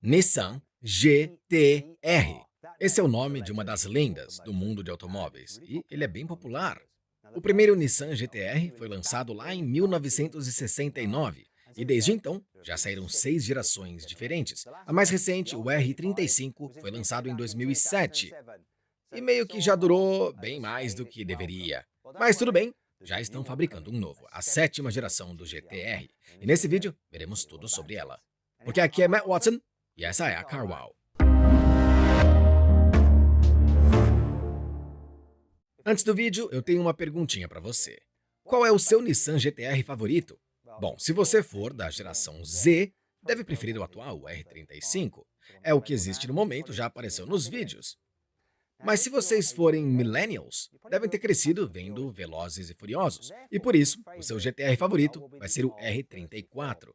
Nissan GT-R. Esse é o nome de uma das lendas do mundo de automóveis e ele é bem popular. O primeiro Nissan GT-R foi lançado lá em 1969 e desde então já saíram 6 gerações diferentes. A mais recente, o R35, foi lançado em 2007 e meio que já durou bem mais do que deveria. Mas tudo bem, já estão fabricando um novo, a 7ª geração do GT-R. E nesse vídeo veremos tudo sobre ela. Porque aqui é Matt Watson e essa é a CarWow. Antes do vídeo, eu tenho uma perguntinha para você. Qual é o seu Nissan GT-R favorito? Bom, se você for da geração Z, deve preferir o atual, o R35. É o que existe no momento, já apareceu nos vídeos. Mas se vocês forem millennials, devem ter crescido vendo Velozes e Furiosos, e por isso, o seu GT-R favorito vai ser o R34.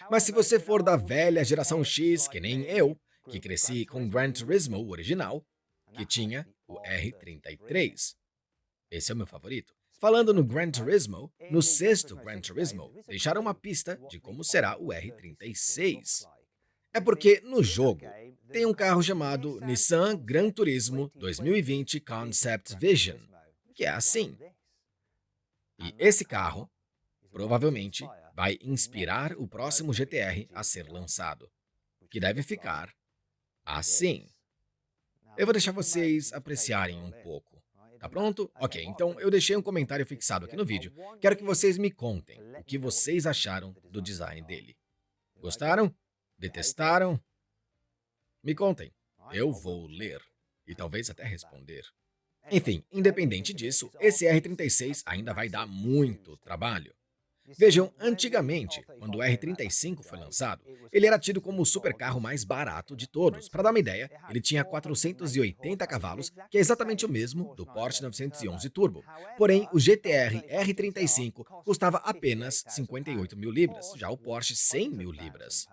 Mas se você for da velha geração X, que nem eu, que cresci com Gran Turismo o original, que tinha o R33. Esse é o meu favorito. Falando no Gran Turismo, no sexto Gran Turismo, deixaram uma pista de como será o R36. É porque no jogo tem um carro chamado Nissan Gran Turismo 2020 Concept Vision, que é assim. E esse carro provavelmente vai inspirar o próximo GT-R a ser lançado, que deve ficar assim. Eu vou deixar vocês apreciarem um pouco. Tá pronto? Ok, então eu deixei um comentário fixado aqui no vídeo. Quero que vocês me contem o que vocês acharam do design dele. Gostaram? Detestaram? Me contem. Eu vou ler e talvez até responder. Enfim, independente disso, esse R36 ainda vai dar muito trabalho. Vejam, antigamente, quando o R35 foi lançado, ele era tido como o supercarro mais barato de todos. Para dar uma ideia, ele tinha 480 cavalos, que é exatamente o mesmo do Porsche 911 Turbo. Porém, o GT-R R35 custava apenas 58 mil libras, já o Porsche 100 mil libras.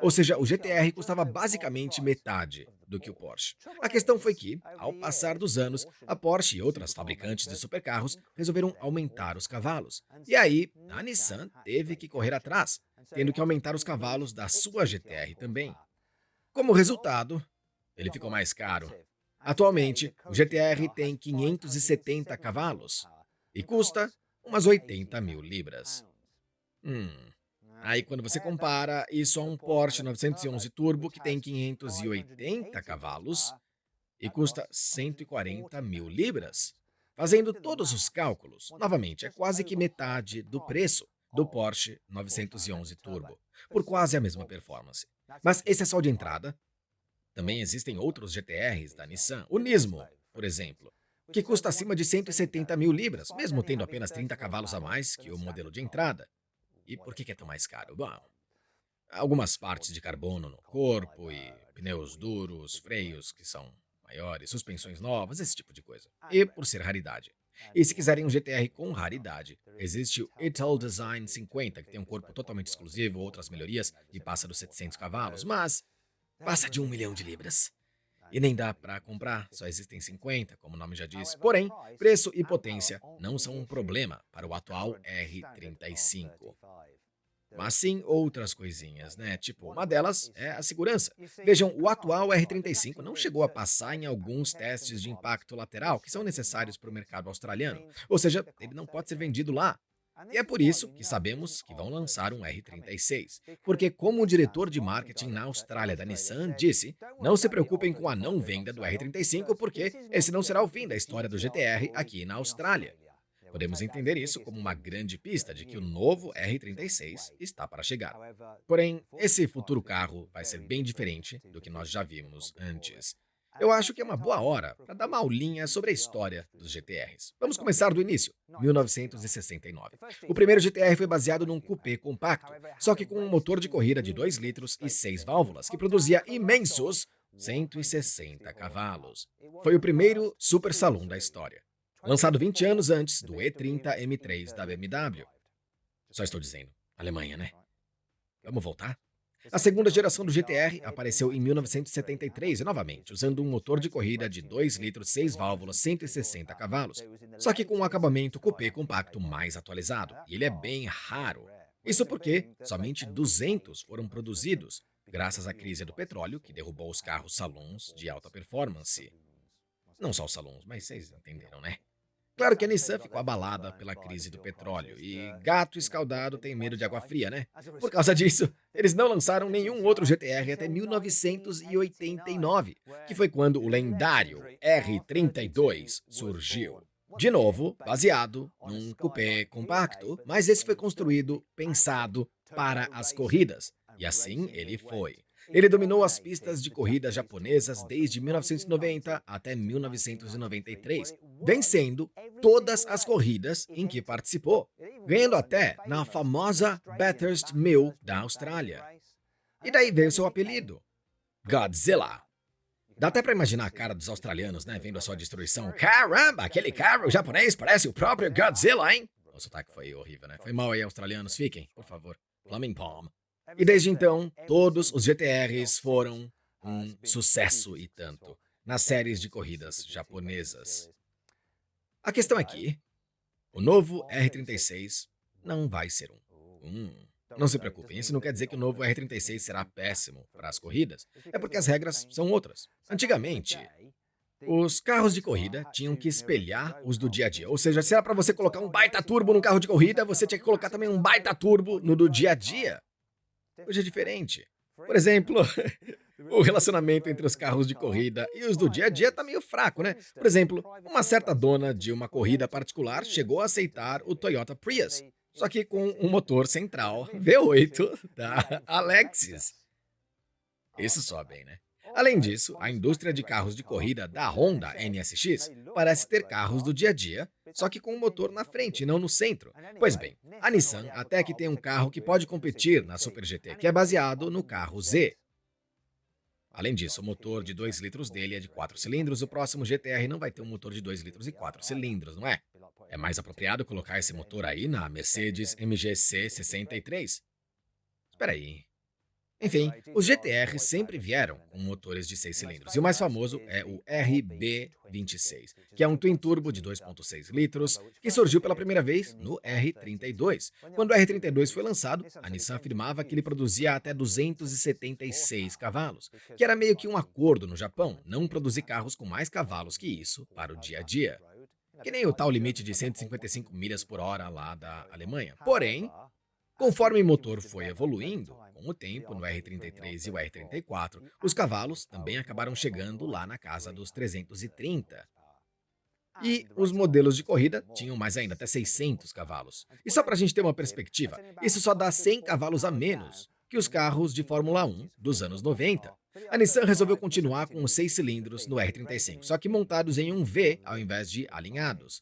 Ou seja, o GT-R custava basicamente metade do que o Porsche. A questão foi que, ao passar dos anos, a Porsche e outras fabricantes de supercarros resolveram aumentar os cavalos. E aí, a Nissan teve que correr atrás, tendo que aumentar os cavalos da sua GT-R também. Como resultado, ele ficou mais caro. Atualmente, o GT-R tem 570 cavalos e custa umas 80 mil libras. Hum. Aí quando você compara isso a um Porsche 911 Turbo que tem 580 cavalos e custa 140 mil libras, fazendo todos os cálculos, novamente, é quase que metade do preço do Porsche 911 Turbo, por quase a mesma performance. Mas esse é só de entrada. Também existem outros GTRs da Nissan, o Nismo, por exemplo, que custa acima de 170 mil libras, mesmo tendo apenas 30 cavalos a mais que o modelo de entrada. E por que é tão mais caro? Bom, algumas partes de carbono no corpo e pneus duros, freios que são maiores, suspensões novas, esse tipo de coisa. E por ser raridade. E se quiserem um GTR com raridade, existe o Ital Design 50, que tem um corpo totalmente exclusivo, outras melhorias e passa dos 700 cavalos, mas passa de 1 milhão de libras. E nem dá para comprar, só existem 50, como o nome já diz. Porém, preço e potência não são um problema para o atual R35. Mas sim outras coisinhas, né? Tipo, uma delas é a segurança. Vejam, o atual R35 não chegou a passar em alguns testes de impacto lateral que são necessários para o mercado australiano. Ou seja, ele não pode ser vendido lá. E é por isso que sabemos que vão lançar um R36. Porque, como o diretor de marketing na Austrália da Nissan disse, não se preocupem com a não venda do R35 porque esse não será o fim da história do GTR aqui na Austrália. Podemos entender isso como uma grande pista de que o novo R36 está para chegar. Porém, esse futuro carro vai ser bem diferente do que nós já vimos antes. Eu acho que é uma boa hora para dar uma aulinha sobre a história dos GTRs. Vamos começar do início, 1969. O primeiro GTR foi baseado num coupé compacto, só que com um motor de corrida de 2 litros e 6 válvulas, que produzia imensos 160 cavalos. Foi o primeiro super saloon da história. Lançado 20 anos antes do E30 M3 da BMW. Só estou dizendo, Alemanha, né? Vamos voltar? A segunda geração do GTR apareceu em 1973 e novamente, usando um motor de corrida de 2 litros 6 válvulas 160 cavalos, só que com um acabamento coupé compacto mais atualizado, e ele é bem raro. Isso porque somente 200 foram produzidos, graças à crise do petróleo, que derrubou os carros salons de alta performance. Não só os salões, mas vocês entenderam, né? Claro que a Nissan ficou abalada pela crise do petróleo e gato escaldado tem medo de água fria, né? Por causa disso, eles não lançaram nenhum outro GTR até 1989, que foi quando o lendário R32 surgiu. De novo, baseado num coupé compacto, mas esse foi construído, pensado para as corridas. E assim ele foi. Ele dominou as pistas de corridas japonesas desde 1990 até 1993, vencendo todas as corridas em que participou, ganhando até na famosa Bathurst Mill da Austrália. E daí veio seu apelido, Godzilla. Dá até pra imaginar a cara dos australianos, né, vendo a sua destruição. Caramba, aquele carro japonês parece o próprio Godzilla, hein? O sotaque foi horrível, né? Foi mal aí, australianos. Fiquem, por favor. Flaming Palm. E desde então, todos os GTRs foram um sucesso e tanto nas séries de corridas japonesas. A questão é que o novo R36 não vai ser um. Não se preocupem, isso não quer dizer que o novo R36 será péssimo para as corridas. É porque as regras são outras. Antigamente, os carros de corrida tinham que espelhar os do dia a dia. Ou seja, se era para você colocar um baita turbo no carro de corrida, você tinha que colocar também um baita turbo no do dia a dia. Hoje é diferente. Por exemplo, o relacionamento entre os carros de corrida e os do dia a dia está meio fraco, né? Por exemplo, uma certa dona de uma corrida particular chegou a aceitar o Toyota Prius, só que com um motor central V8 da Alexis. Isso soa bem, né? Além disso, a indústria de carros de corrida da Honda NSX parece ter carros do dia a dia, só que com o motor na frente e não no centro. Pois bem, a Nissan até que tem um carro que pode competir na Super GT, que é baseado no carro Z. Além disso, o motor de 2 litros dele é de 4 cilindros, o próximo GTR não vai ter um motor de 2 litros e 4 cilindros, não é? É mais apropriado colocar esse motor aí na Mercedes MGC 63? Espera aí. Enfim, os GTR sempre vieram com motores de 6 cilindros, e o mais famoso é o RB26, que é um twin-turbo de 2,6 litros, que surgiu pela primeira vez no R32. Quando o R32 foi lançado, a Nissan afirmava que ele produzia até 276 cavalos, que era meio que um acordo no Japão não produzir carros com mais cavalos que isso para o dia a dia. Que nem o tal limite de 155 milhas por hora lá da Alemanha. Porém, conforme o motor foi evoluindo, com o tempo, no R33 e o R34, os cavalos também acabaram chegando lá na casa dos 330. E os modelos de corrida tinham mais ainda, até 600 cavalos. E só para a gente ter uma perspectiva, isso só dá 100 cavalos a menos que os carros de Fórmula 1 dos anos 90. A Nissan resolveu continuar com os 6 cilindros no R35, só que montados em um V ao invés de alinhados.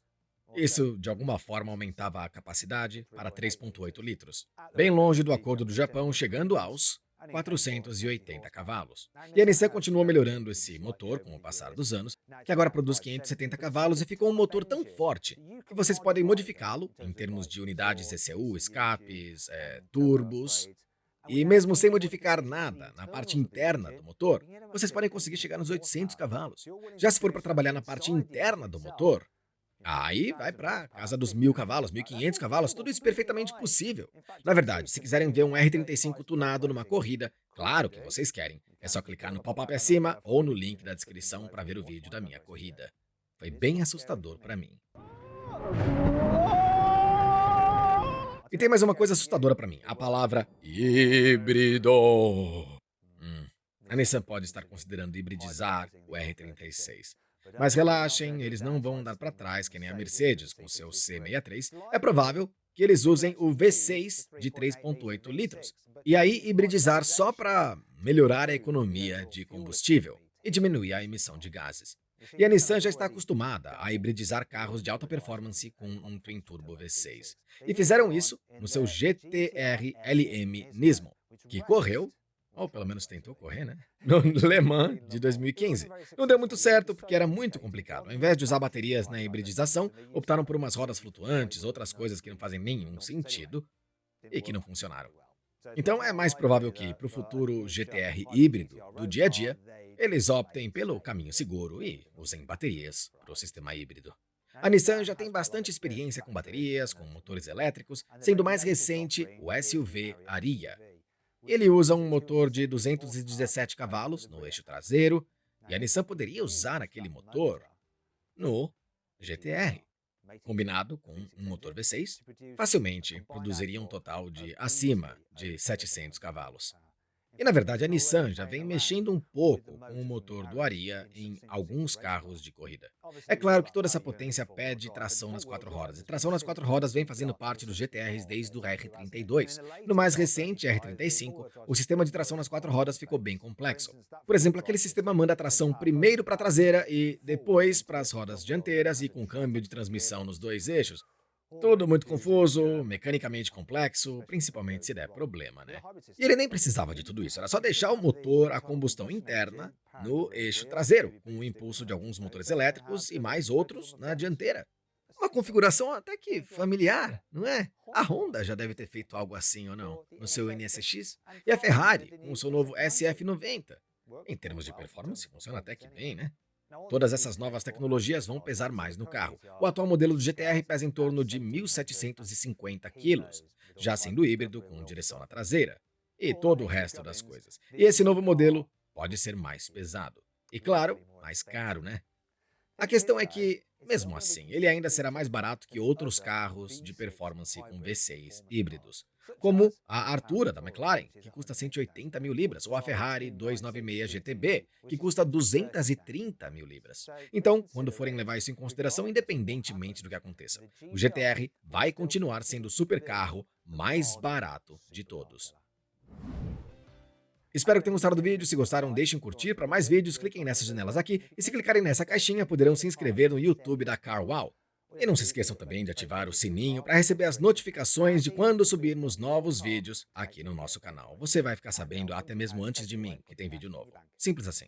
Isso, de alguma forma, aumentava a capacidade para 3,8 litros, bem longe do acordo do Japão, chegando aos 480 cavalos. E a Nissan continuou melhorando esse motor com o passar dos anos, que agora produz 570 cavalos e ficou um motor tão forte que vocês podem modificá-lo em termos de unidades ECU, escapes, turbos. E mesmo sem modificar nada na parte interna do motor, vocês podem conseguir chegar nos 800 cavalos. Já se for para trabalhar na parte interna do motor, aí vai pra casa dos 1.000 cavalos, 1.500 cavalos, tudo isso perfeitamente possível. Na verdade, se quiserem ver um R35 tunado numa corrida, claro que vocês querem. É só clicar no pop-up acima ou no link da descrição para ver o vídeo da minha corrida. Foi bem assustador para mim. E tem mais uma coisa assustadora para mim, a palavra híbrido. A Nissan pode estar considerando hibridizar o R36. Mas relaxem, eles não vão andar para trás que nem a Mercedes com seu C63. É provável que eles usem o V6 de 3,8 litros. E aí hibridizar só para melhorar a economia de combustível e diminuir a emissão de gases. E a Nissan já está acostumada a hibridizar carros de alta performance com um twin turbo V6. E fizeram isso no seu GT-R LM Nismo, que correu, ou pelo menos tentou correr, né? No Le Mans de 2015. Não deu muito certo porque era muito complicado. Ao invés de usar baterias na hibridização, optaram por umas rodas flutuantes, outras coisas que não fazem nenhum sentido e que não funcionaram. Então é mais provável que, para o futuro GTR híbrido do dia a dia, eles optem pelo caminho seguro e usem baterias para o sistema híbrido. A Nissan já tem bastante experiência com baterias, com motores elétricos, sendo mais recente o SUV Ariya. Ele usa um motor de 217 cavalos no eixo traseiro, e a Nissan poderia usar aquele motor no GT-R. Combinado com um motor V6, facilmente produziria um total de acima de 700 cavalos. E na verdade a Nissan já vem mexendo um pouco com o motor do Ariya em alguns carros de corrida. É claro que toda essa potência pede tração nas quatro rodas, e tração nas quatro rodas vem fazendo parte dos GTRs desde o R32. No mais recente R35, o sistema de tração nas quatro rodas ficou bem complexo. Por exemplo, aquele sistema manda a tração primeiro para a traseira e depois para as rodas dianteiras e com câmbio de transmissão nos dois eixos. Tudo muito confuso, mecanicamente complexo, principalmente se der problema, né? E ele nem precisava de tudo isso, era só deixar o motor a combustão interna no eixo traseiro, com o impulso de alguns motores elétricos e mais outros na dianteira. Uma configuração até que familiar, não é? A Honda já deve ter feito algo assim ou não, no seu NSX, e a Ferrari, com o seu novo SF90. Em termos de performance, funciona até que bem, né? Todas essas novas tecnologias vão pesar mais no carro. O atual modelo do GT-R pesa em torno de 1.750 quilos, já sendo híbrido com direção na traseira, e todo o resto das coisas. E esse novo modelo pode ser mais pesado. E claro, mais caro, né? A questão é que, mesmo assim, ele ainda será mais barato que outros carros de performance com V6 híbridos, como a Artura da McLaren, que custa 180 mil libras, ou a Ferrari 296 GTB, que custa 230 mil libras. Então, quando forem levar isso em consideração, independentemente do que aconteça, o GT-R vai continuar sendo o supercarro mais barato de todos. Espero que tenham gostado do vídeo. Se gostaram, deixem um curtir. Para mais vídeos, cliquem nessas janelas aqui. E se clicarem nessa caixinha, poderão se inscrever no YouTube da CarWow. E não se esqueçam também de ativar o sininho para receber as notificações de quando subirmos novos vídeos aqui no nosso canal. Você vai ficar sabendo até mesmo antes de mim que tem vídeo novo. Simples assim.